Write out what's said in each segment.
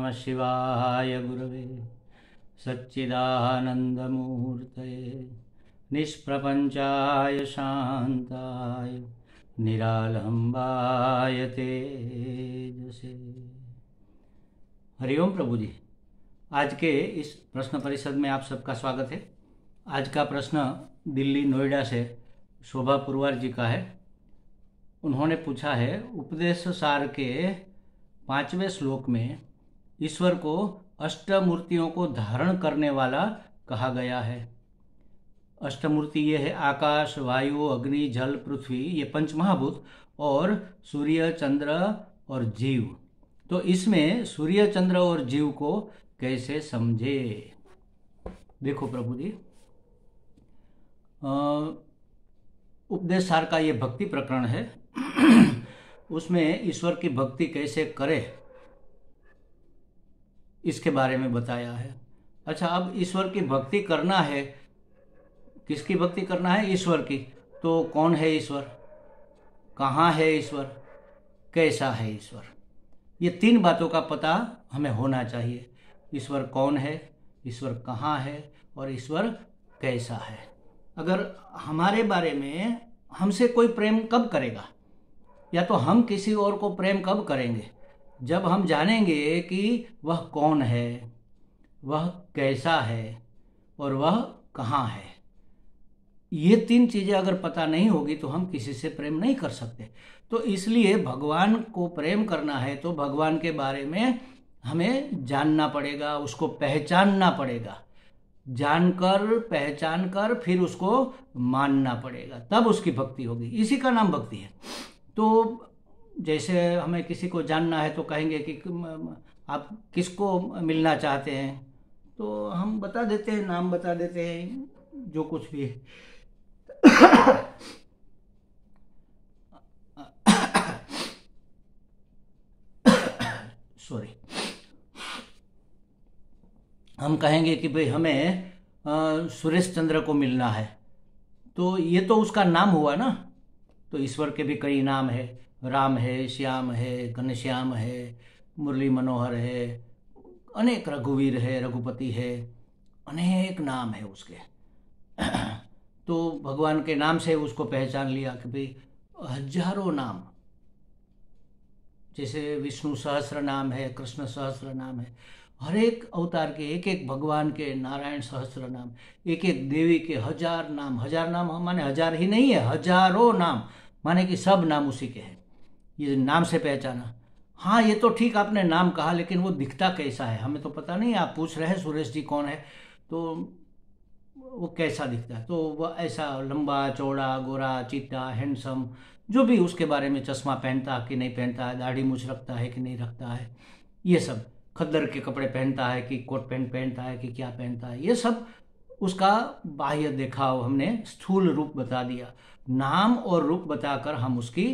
नमः शिवाय गुरवे सच्चिदानन्दमूर्तये निष्प्रपञ्चाय शान्ताय निरालम्बाय तेजसे। हरिओम प्रभु जी। आज के इस प्रश्न परिषद में आप सबका स्वागत है। आज का प्रश्न दिल्ली नोएडा से शोभा पुरवार जी का है। उन्होंने पूछा है, उपदेश सार के 5वें श्लोक में ईश्वर को अष्टमूर्तियों को धारण करने वाला कहा गया है। अष्टमूर्ति ये है आकाश, वायु, अग्नि, जल, पृथ्वी, ये पंचमहाभूत और सूर्य, चंद्र और जीव। तो इसमें सूर्य, चंद्र और जीव को कैसे समझे? देखो प्रभु जी, उपदेश सार का ये भक्ति प्रकरण है। उसमें ईश्वर की भक्ति कैसे करे इसके बारे में बताया है। अच्छा, अब ईश्वर की भक्ति करना है, किसकी भक्ति करना है? ईश्वर की। तो कौन है ईश्वर, कहाँ है ईश्वर, कैसा है ईश्वर? ये 3 बातों का पता हमें होना चाहिए। ईश्वर कौन है, ईश्वर कहाँ है और ईश्वर कैसा है। अगर हमारे बारे में हमसे कोई प्रेम कब करेगा, या तो हम किसी और को प्रेम कब करेंगे? जब हम जानेंगे कि वह कौन है, वह कैसा है और वह कहाँ है। ये 3 चीज़ें अगर पता नहीं होगी तो हम किसी से प्रेम नहीं कर सकते। तो इसलिए भगवान को प्रेम करना है तो भगवान के बारे में हमें जानना पड़ेगा, उसको पहचानना पड़ेगा। जानकर, पहचान कर फिर उसको मानना पड़ेगा, तब उसकी भक्ति होगी। इसी का नाम भक्ति है। तो जैसे हमें किसी को जानना है तो कहेंगे कि आप किसको मिलना चाहते हैं, तो हम बता देते हैं, नाम बता देते हैं, जो कुछ भी है। सॉरी, हम कहेंगे कि भाई हमें सुरेश चंद्र को मिलना है, तो ये तो उसका नाम हुआ ना। तो ईश्वर के भी कई नाम है, राम है, श्याम है, घनश्याम है, मुरली मनोहर है, अनेक, रघुवीर है, रघुपति है, अनेक नाम है उसके। तो भगवान के नाम से उसको पहचान लिया कि भाई हजारों नाम, जैसे विष्णु सहस्र नाम है, कृष्ण सहस्र नाम है, हर एक अवतार के एक एक भगवान के, नारायण सहस्र नाम, एक एक देवी के 1000 नाम। 1000 नाम माने 1000 ही नहीं है, हजारों नाम, माने कि सब नाम उसी के हैं। ये नाम से पहचाना। हाँ, ये तो ठीक आपने नाम कहा, लेकिन वो दिखता कैसा है हमें तो पता नहीं। आप पूछ रहे हैं सुरेश जी कौन है, तो वो कैसा दिखता है? तो वह ऐसा लंबा चौड़ा, गोरा, चिट्टा, हैंडसम, जो भी उसके बारे में, चश्मा पहनता है कि नहीं पहनता है, दाढ़ी मूछ रखता है कि नहीं रखता है, ये सब, खद्दर के कपड़े पहनता है कि कोट पैंट पहनता है कि क्या पहनता है, ये सब उसका बाह्य देखाव हमने स्थूल रूप बता दिया। नाम और रूप बताकर हम उसकी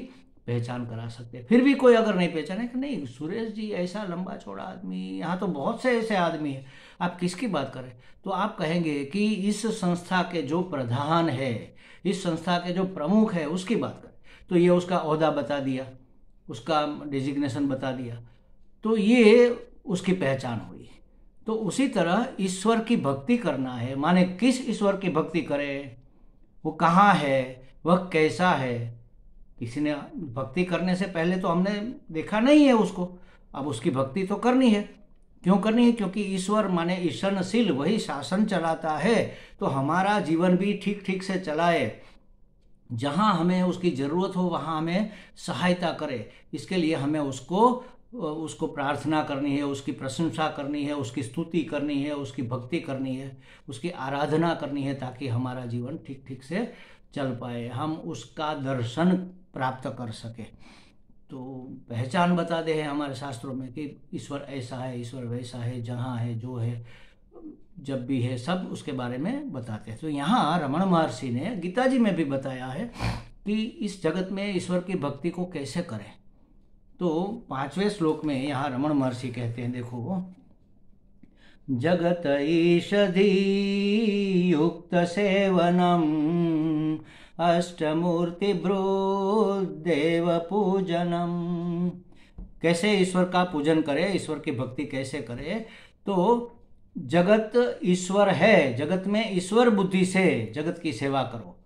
पहचान करा सकते हैं। फिर भी कोई अगर नहीं पहचाने कि नहीं सुरेश जी ऐसा लंबा चौड़ा आदमी, यहाँ तो बहुत से ऐसे आदमी हैं, आप किसकी बात करें? तो आप कहेंगे कि इस संस्था के जो प्रधान है, इस संस्था के जो प्रमुख है, उसकी बात करें। तो ये उसका ओहदा बता दिया, उसका डिजिग्नेशन बता दिया, तो ये उसकी पहचान हुई। तो उसी तरह ईश्वर की भक्ति करना है, माने किस ईश्वर की भक्ति करें, वो कहाँ है, वह कैसा है। किसी ने भक्ति करने से पहले तो हमने देखा नहीं है उसको, अब उसकी भक्ति तो करनी है। क्यों करनी है? क्योंकि ईश्वर माने ईशनशील, वही शासन चलाता है, तो हमारा जीवन भी ठीक ठीक से चलाए, जहाँ हमें उसकी ज़रूरत हो वहाँ हमें सहायता करे। इसके लिए हमें उसको प्रार्थना करनी है, उसकी प्रशंसा करनी है, उसकी स्तुति करनी है, उसकी भक्ति करनी है, उसकी आराधना करनी है, ताकि हमारा जीवन ठीक ठीक से चल पाए, हम उसका दर्शन प्राप्त कर सके। तो पहचान बता दे हैं हमारे शास्त्रों में कि ईश्वर ऐसा है, ईश्वर वैसा है, जहाँ है, जो है, जब भी है, सब उसके बारे में बताते हैं। तो यहाँ रमण महर्षि ने गीता जी में भी बताया है कि इस जगत में ईश्वर की भक्ति को कैसे करें। तो 5वें श्लोक में यहाँ रमण महर्षि कहते हैं, देखो, जगत ईषधि युक्त सेवनम अष्टमूर्ति देव पूजनम। कैसे ईश्वर का पूजन करे, ईश्वर की भक्ति कैसे करे। तो जगत ईश्वर है, जगत में ईश्वर बुद्धि से जगत की सेवा करो,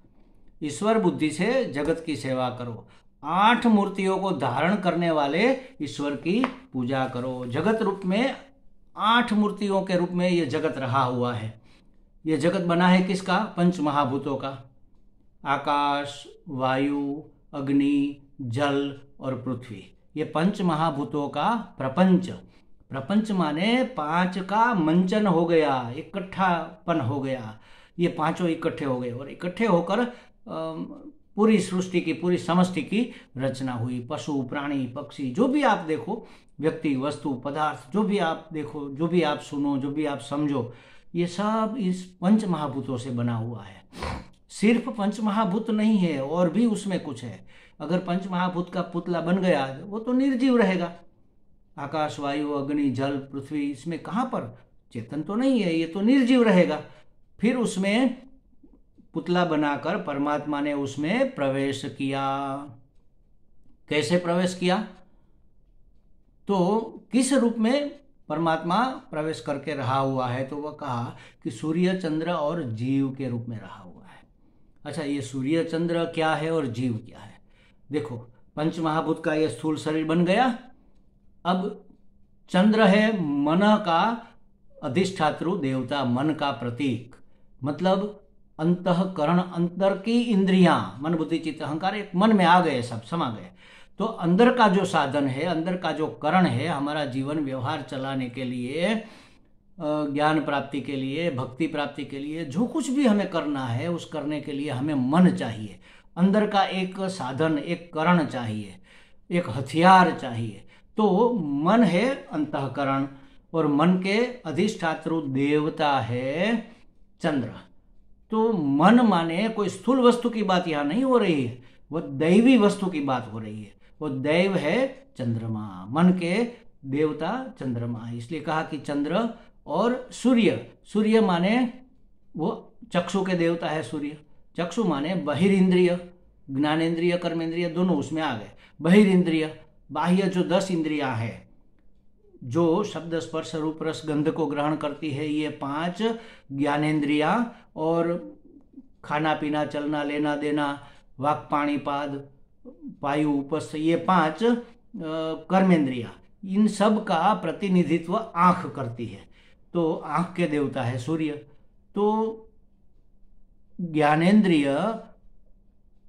ईश्वर बुद्धि से जगत की सेवा करो। 8 मूर्तियों को धारण करने वाले ईश्वर की पूजा करो। जगत रूप में 8 मूर्तियों के रूप में ये जगत रहा हुआ है। ये जगत बना है किसका? पंच महाभूतों का। आकाश, वायु, अग्नि, जल और पृथ्वी, ये पंच महाभूतों का प्रपंच। प्रपंच माने 5 का मंचन हो गया, इकट्ठापन हो गया। ये पांचों इकट्ठे हो गए और इकट्ठे होकर पूरी सृष्टि की, पूरी समष्टि की रचना हुई। पशु, प्राणी, पक्षी, जो भी आप देखो, व्यक्ति, वस्तु, पदार्थ, जो भी आप देखो, जो भी आप सुनो, जो भी आप समझो, ये सब इस पंच महाभूतों से बना हुआ है। सिर्फ पंच महाभूत नहीं है, और भी उसमें कुछ है। अगर पंच महाभूत का पुतला बन गया वो तो निर्जीव रहेगा। आकाश, वायु, अग्नि, जल, पृथ्वी, इसमें कहाँ पर चेतन तो नहीं है, ये तो निर्जीव रहेगा। फिर उसमें पुतला बनाकर परमात्मा ने उसमें प्रवेश किया। कैसे प्रवेश किया? तो किस रूप में परमात्मा प्रवेश करके रहा हुआ है? तो वह कहा कि सूर्य, चंद्र और जीव के रूप में रहा हुआ है। अच्छा, ये सूर्य चंद्र क्या है और जीव क्या है? देखो, पंच महाभूत का ये स्थूल शरीर बन गया। अब चंद्र है मन का अधिष्ठातृ देवता, मन का प्रतीक, मतलब अंतःकरण, अंतर की इंद्रियां, मन, बुद्धि, चित्त, अहंकार एक मन में आ गए, सब समा गए। तो अंदर का जो साधन है, अंदर का जो करण है, हमारा जीवन व्यवहार चलाने के लिए, ज्ञान प्राप्ति के लिए, भक्ति प्राप्ति के लिए, जो कुछ भी हमें करना है, उस करने के लिए हमें मन चाहिए। अंदर का एक साधन, एक करण चाहिए, एक हथियार चाहिए। तो मन है अंतःकरण, और मन के अधिष्ठातृ देवता है चंद्र। तो मन माने कोई स्थूल वस्तु की बात यहाँ नहीं हो रही है, वो दैवी वस्तु की बात हो रही है। वो दैव है चंद्रमा, मन के देवता चंद्रमा। इसलिए कहा कि चंद्र और सूर्य। सूर्य माने वो चक्षु के देवता है सूर्य। चक्षु माने बहिरिंद्रिय, ज्ञानेन्द्रिय, कर्मेंद्रिय दोनों उसमें आ गए। बहिरिंद्रिय, बाह्य जो 10 इंद्रियां हैं, जो शब्द, स्पर्श, रूप, रस, गंध को ग्रहण करती है, ये 5 ज्ञानेन्द्रियां, और खाना पीना, चलना, लेना देना, वाक, पाणी, पाद, वायु, उपस्थ, ये 5 कर्मेंद्रियां, इन सब का प्रतिनिधित्व आंख करती है। तो आंख के देवता है सूर्य। तो ज्ञानेन्द्रिय,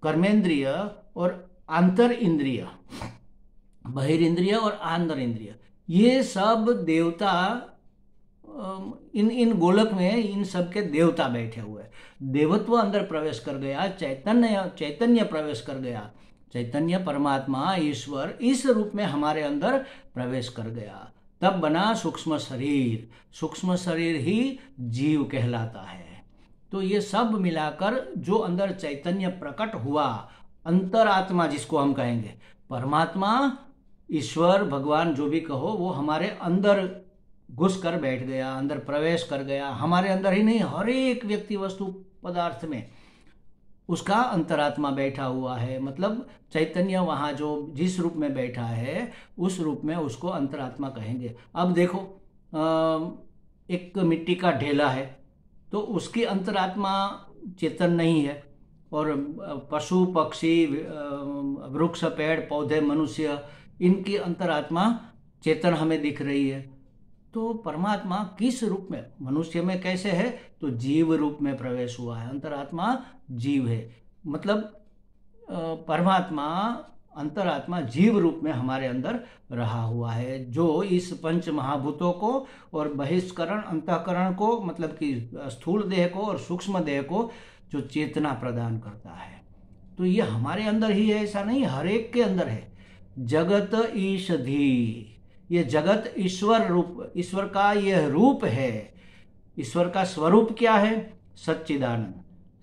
कर्मेंद्रिय और आंतर इंद्रिय, बहिरिंद्रिय और आंतर इंद्रिय, ये सब देवता इन गोलक में, इन सब के देवता बैठे हुए। देवत्व अंदर प्रवेश कर गया, चैतन्य प्रवेश कर गया। चैतन्य, परमात्मा, ईश्वर इस रूप में हमारे अंदर प्रवेश कर गया। तब बना सूक्ष्म शरीर। सूक्ष्म शरीर ही जीव कहलाता है। तो ये सब मिलाकर जो अंदर चैतन्य प्रकट हुआ, अंतरात्मा जिसको हम कहेंगे, परमात्मा, ईश्वर, भगवान, जो भी कहो, वो हमारे अंदर घुस कर बैठ गया, अंदर प्रवेश कर गया। हमारे अंदर ही नहीं, हर एक व्यक्ति, वस्तु, पदार्थ में उसका अंतरात्मा बैठा हुआ है। मतलब चैतन्य वहाँ जो जिस रूप में बैठा है, उस रूप में उसको अंतरात्मा कहेंगे। अब देखो, एक मिट्टी का ढेला है, तो उसकी अंतरात्मा चेतन नहीं है। और पशु, पक्षी, वृक्ष, पेड़, पौधे, मनुष्य, इनकी अंतरात्मा चेतन हमें दिख रही है। तो परमात्मा किस रूप में? मनुष्य में कैसे है? तो जीव रूप में प्रवेश हुआ है। अंतरात्मा जीव है, मतलब परमात्मा, अंतरात्मा जीव रूप में हमारे अंदर रहा हुआ है, जो इस पंच महाभूतों को और बहिष्करण, अंतःकरण को, मतलब कि स्थूल देह को और सूक्ष्म देह को जो चेतना प्रदान करता है। तो ये हमारे अंदर ही है, ऐसा नहीं, हर एक के अंदर है। जगत ईषधी, ये जगत ईश्वर रूप, ईश्वर का यह रूप है। ईश्वर का स्वरूप क्या है? सच्चिदानंद,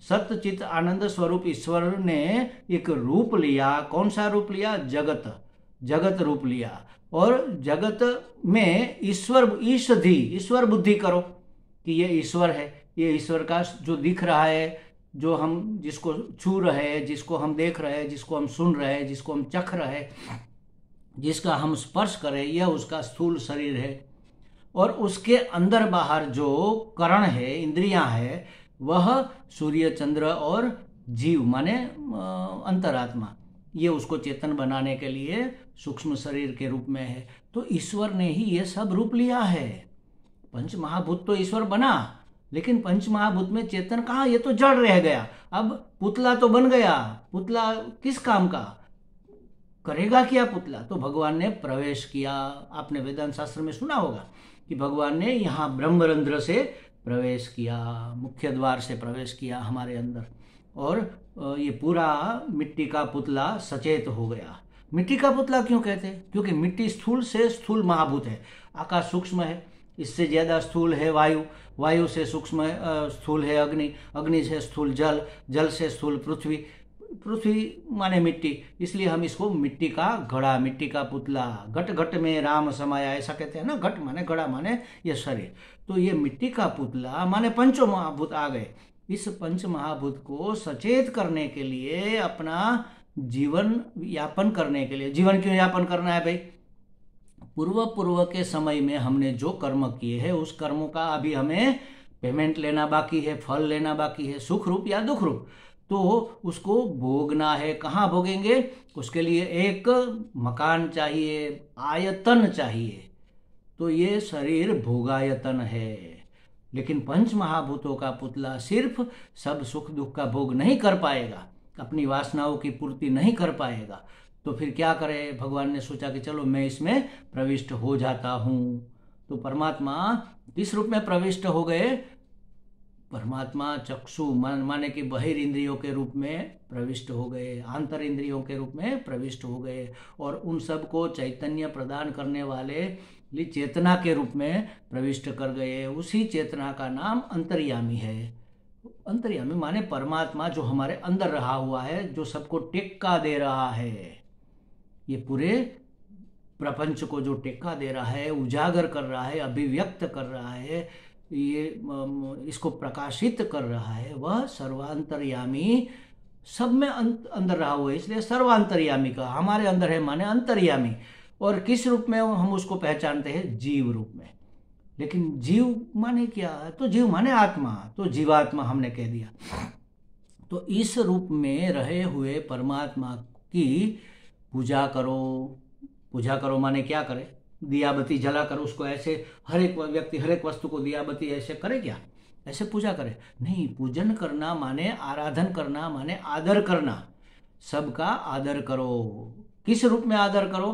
सत्य चित आनंद स्वरूप ईश्वर ने एक रूप लिया। कौन सा रूप लिया? जगत, जगत रूप लिया। और जगत में ईश्वर, ईषधी, ईश्वर बुद्धि करो कि ये ईश्वर है। ये ईश्वर का जो दिख रहा है, जो हम जिसको छू रहे हैं, जिसको हम देख रहे हैं, जिसको हम सुन रहे हैं, जिसको हम चख रहे हैं, जिसका हम स्पर्श करें, यह उसका स्थूल शरीर है। और उसके अंदर बाहर जो करण है, इंद्रियां है, वह सूर्य, चंद्र और जीव माने अंतरात्मा, ये उसको चेतन बनाने के लिए सूक्ष्म शरीर के रूप में है। तो ईश्वर ने ही ये सब रूप लिया है। पंच महाभूत तो ईश्वर बना, लेकिन पंच महाभूत में चेतन कहाँ, ये तो जड़ रह गया। अब पुतला तो बन गया, पुतला किस काम का, करेगा क्या पुतला? तो भगवान ने प्रवेश किया। आपने वेदांत शास्त्र में सुना होगा कि भगवान ने यहाँ ब्रह्मरंध्र से प्रवेश किया, मुख्य द्वार से प्रवेश किया हमारे अंदर, और ये पूरा मिट्टी का पुतला सचेत हो गया। मिट्टी का पुतला क्यों कहते हैं? क्योंकि मिट्टी स्थूल से स्थूल महाभूत है, आकाश सूक्ष्म है, इससे ज्यादा स्थूल है वायु, वायु से सूक्ष्म स्थूल है अग्नि, अग्नि से स्थूल जल, जल से स्थूल पृथ्वी, पृथ्वी माने मिट्टी, इसलिए हम इसको मिट्टी का घड़ा, मिट्टी का पुतला, घट घट में राम समाया, ऐसा कहते हैं ना। घट माने घड़ा माने ये शरीर, तो ये मिट्टी का पुतला माने पंचो महाभूत आ गए। इस पंच महाभूत को सचेत करने के लिए, अपना जीवन यापन करने के लिए, जीवन क्यों यापन करना है भाई? पूर्व के समय में हमने जो कर्म किए हैं, उस कर्मों का अभी हमें पेमेंट लेना बाकी है, फल लेना बाकी है, सुख रूप या दुख रूप। तो उसको भोगना है। कहाँ भोगेंगे? उसके लिए एक मकान चाहिए, आयतन चाहिए। तो ये शरीर भोगायतन है। लेकिन पंच महाभूतों का पुतला सिर्फ सब सुख दुख का भोग नहीं कर पाएगा, अपनी वासनाओं की पूर्ति नहीं कर पाएगा। तो फिर क्या करे? भगवान ने सोचा कि चलो मैं इसमें प्रविष्ट हो जाता हूं। तो परमात्मा किस रूप में प्रविष्ट हो गए? परमात्मा चक्षु माने कि बहिर इंद्रियों के रूप में प्रविष्ट हो गए, आंतर इंद्रियों के रूप में प्रविष्ट हो गए, और उन सबको चैतन्य प्रदान करने वाले चेतना के रूप में प्रविष्ट कर गए। उसी चेतना का नाम अंतर्यामी है। अंतर्यामी माने परमात्मा जो हमारे अंदर रहा हुआ है, जो सबको टेक्का दे रहा है, ये पूरे प्रपंच को जो टेक्का दे रहा है, उजागर कर रहा है, अभिव्यक्त कर रहा है, ये इसको प्रकाशित कर रहा है, वह सर्वांतर्यामी, सब में अंदर रहा हुआ है, इसलिए सर्वांतर्यामी का हमारे अंदर है माने अंतर्यामी। और किस रूप में हम उसको पहचानते हैं? जीव रूप में। लेकिन जीव माने क्या? तो जीव माने आत्मा, तो जीवात्मा हमने कह दिया। तो इस रूप में रहे हुए परमात्मा की पूजा करो। पूजा करो माने क्या करे? दिया बत्ती जला कर उसको ऐसे हर एक व्यक्ति, हर एक वस्तु को दिया बत्ती ऐसे करे क्या? ऐसे पूजा करे? नहीं। पूजन करना माने आराधन करना, माने आदर करना। सबका आदर करो। किस रूप में आदर करो?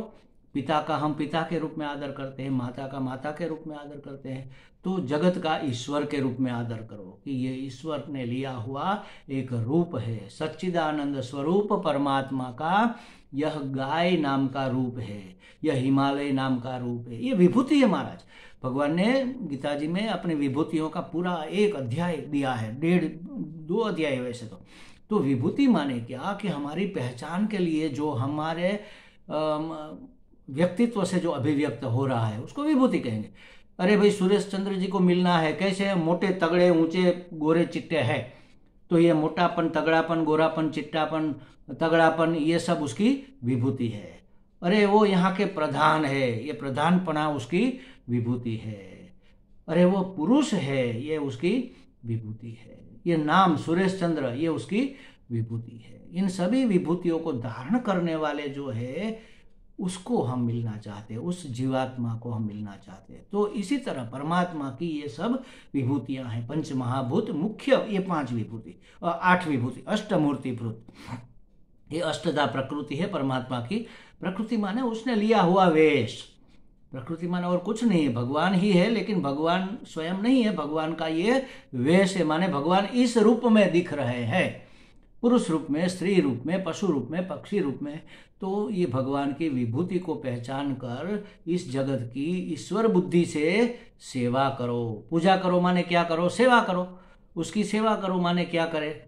पिता का हम पिता के रूप में आदर करते हैं, माता का माता के रूप में आदर करते हैं। तो जगत का ईश्वर के रूप में आदर करो कि ये ईश्वर ने लिया हुआ एक रूप है। सच्चिदानंद स्वरूप परमात्मा का यह गाय नाम का रूप है, यह हिमालय नाम का रूप है, ये विभूति है महाराज। भगवान ने गीता जी में अपनी विभूतियों का पूरा एक अध्याय दिया है, 1.5-2 अध्याय वैसे तो विभूति माने क्या? कि हमारी पहचान के लिए जो हमारे व्यक्तित्व से जो अभिव्यक्त हो रहा है उसको विभूति कहेंगे। अरे भाई सुरेश चंद्र जी को मिलना है, कैसे? मोटे तगड़े ऊंचे गोरे चिट्टे है, तो ये मोटापन, तगड़ापन, गोरापन, चिट्टापन, तगड़ापन, ये सब उसकी विभूति है। अरे वो यहाँ के प्रधान है, ये प्रधानपना उसकी विभूति है। अरे वो पुरुष है, ये उसकी विभूति है। ये नाम सुरेश चंद्र, ये उसकी विभूति है। इन सभी विभूतियों को धारण करने वाले जो है उसको हम मिलना चाहते हैं, उस जीवात्मा को हम मिलना चाहते हैं। तो इसी तरह परमात्मा की ये सब विभूतियां हैं। पंच महाभूत मुख्य ये 5 विभूति और 8 विभूति, अष्टमूर्ति भूत, ये अष्टधा प्रकृति है परमात्मा की। प्रकृति माने उसने लिया हुआ वेश, प्रकृति माने और कुछ नहीं है, भगवान ही है, लेकिन भगवान स्वयं नहीं है, भगवान का ये वेश है। माने भगवान इस रूप में दिख रहे हैं, पुरुष रूप में, स्त्री रूप में, पशु रूप में, पक्षी रूप में। तो ये भगवान की विभूति को पहचान कर इस जगत की ईश्वर बुद्धि से सेवा करो। पूजा करो माने क्या करो? सेवा करो। उसकी सेवा करो माने क्या करे?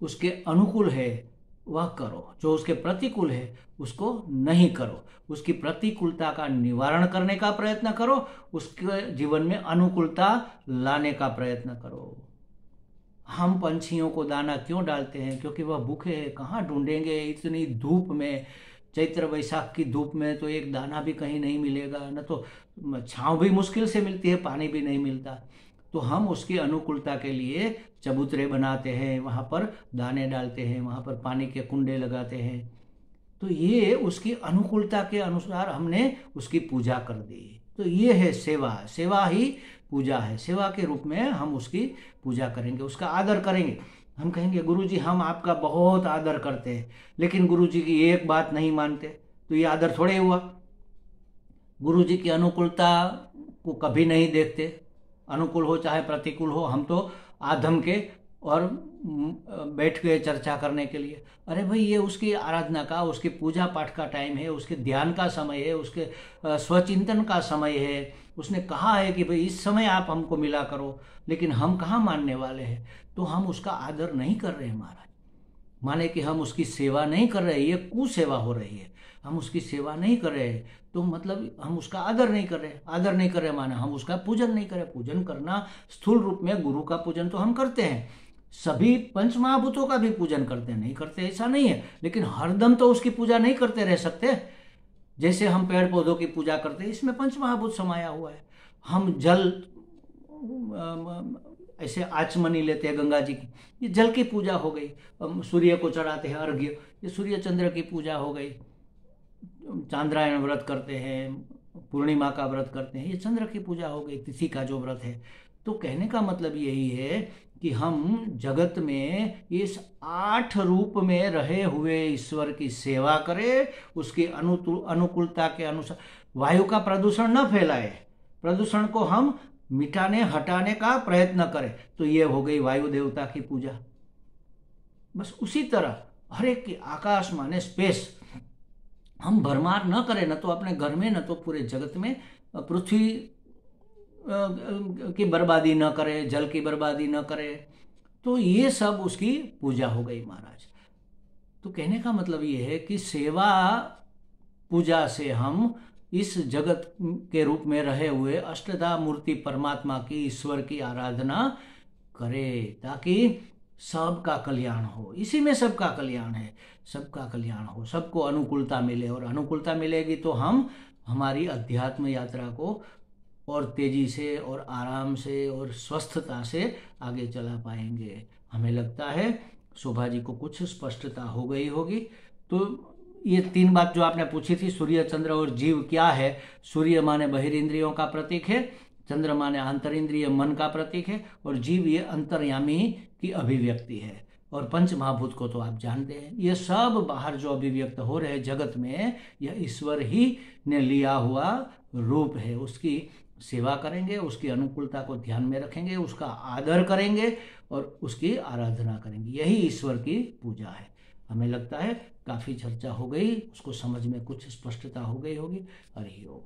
उसके अनुकूल है वह करो, जो उसके प्रतिकूल है उसको नहीं करो। उसकी प्रतिकूलता का निवारण करने का प्रयत्न करो, उसके जीवन में अनुकूलता लाने का प्रयत्न करो। हम पंछियों को दाना क्यों डालते हैं? क्योंकि वह भूखे हैं, कहाँ ढूंढेंगे इतनी धूप में, चैत्र वैशाख की धूप में तो एक दाना भी कहीं नहीं मिलेगा, न तो छांव भी मुश्किल से मिलती है, पानी भी नहीं मिलता। तो हम उसकी अनुकूलता के लिए चबूतरे बनाते हैं, वहाँ पर दाने डालते हैं, वहाँ पर पानी के कुंडे लगाते हैं। तो ये उसकी अनुकूलता के अनुसार हमने उसकी पूजा कर दी। तो ये है सेवा, सेवा ही पूजा है। सेवा के रूप में हम उसकी पूजा करेंगे, उसका आदर करेंगे। हम कहेंगे गुरुजी हम आपका बहुत आदर करते हैं, लेकिन गुरुजी की एक बात नहीं मानते, तो ये आदर थोड़े हुआ। गुरुजी की अनुकूलता को कभी नहीं देखते, अनुकूल हो चाहे प्रतिकूल हो, हम तो आधम के और बैठ के चर्चा करने के लिए। अरे भाई ये उसकी आराधना का, उसकी पूजा पाठ का टाइम है, उसके ध्यान का समय है, उसके स्वचिंतन का समय है। उसने कहा है कि भाई इस समय आप हमको मिला करो, लेकिन हम कहाँ मानने वाले हैं। तो हम उसका आदर नहीं कर रहे हैं महाराज। माने कि हम उसकी सेवा नहीं कर रहे, ये कुसेवा हो रही है। हम उसकी सेवा नहीं कर रहे, तो मतलब हम उसका आदर नहीं कर रहे। आदर नहीं कर रहे माने हम उसका पूजन नहीं कर रहे। पूजन करना स्थूल रूप में गुरु का पूजन तो हम करते हैं, सभी पंच महाभूतों का भी पूजन करते हैं, नहीं करते ऐसा नहीं है, लेकिन हरदम तो उसकी पूजा नहीं करते रह सकते। जैसे हम पेड़ पौधों की पूजा करते हैं, इसमें पंच महाभूत समाया हुआ है। हम जल ऐसे आचमनी लेते हैं गंगा जी की, ये जल की पूजा हो गई। सूर्य को चढ़ाते हैं अर्घ्य, ये सूर्य चंद्र की पूजा हो गई। चांद्रायण व्रत करते हैं, पूर्णिमा का व्रत करते हैं, ये चंद्र की पूजा हो गई, तिथि का जो व्रत है। तो कहने का मतलब यही है कि हम जगत में इस 8 रूप में रहे हुए ईश्वर की सेवा करें, उसकी अनुकूलता के अनुसार। वायु का प्रदूषण न फैलाए, प्रदूषण को हम मिटाने हटाने का प्रयत्न करें, तो ये हो गई वायु देवता की पूजा। बस उसी तरह हर एक की, आकाश माने स्पेस, हम भरमार न करें, न तो अपने घर में न तो पूरे जगत में। पृथ्वी की बर्बादी न करे, जल की बर्बादी न करे, तो ये सब उसकी पूजा हो गई महाराज। तो कहने का मतलब ये है कि सेवा पूजा से हम इस जगत के रूप में रहे हुए अष्टधा मूर्ति परमात्मा की, ईश्वर की आराधना करें, ताकि सबका कल्याण हो। इसी में सबका कल्याण है, सबका कल्याण हो, सबको अनुकूलता मिले। और अनुकूलता मिलेगी तो हम हमारी अध्यात्म यात्रा को और तेजी से और आराम से और स्वस्थता से आगे चला पाएंगे। हमें लगता है शोभा जी को कुछ स्पष्टता हो गई होगी। तो ये 3 बात जो आपने पूछी थी, सूर्य चंद्र और जीव क्या है। सूर्य माने बहिरेंद्रियों का प्रतीक है, चंद्र माने आंतरिंद्रिय मन का प्रतीक है, और जीव ये अंतर्यामी की अभिव्यक्ति है। और पंच महाभूत को तो आप जानते हैं, ये सब बाहर जो अभिव्यक्त हो रहे जगत में, यह ईश्वर ही ने लिया हुआ रूप है। उसकी सेवा करेंगे, उसकी अनुकूलता को ध्यान में रखेंगे, उसका आदर करेंगे और उसकी आराधना करेंगे, यही ईश्वर की पूजा है। हमें लगता है काफ़ी चर्चा हो गई, उसको समझ में कुछ स्पष्टता हो गई होगी। हरि ओम।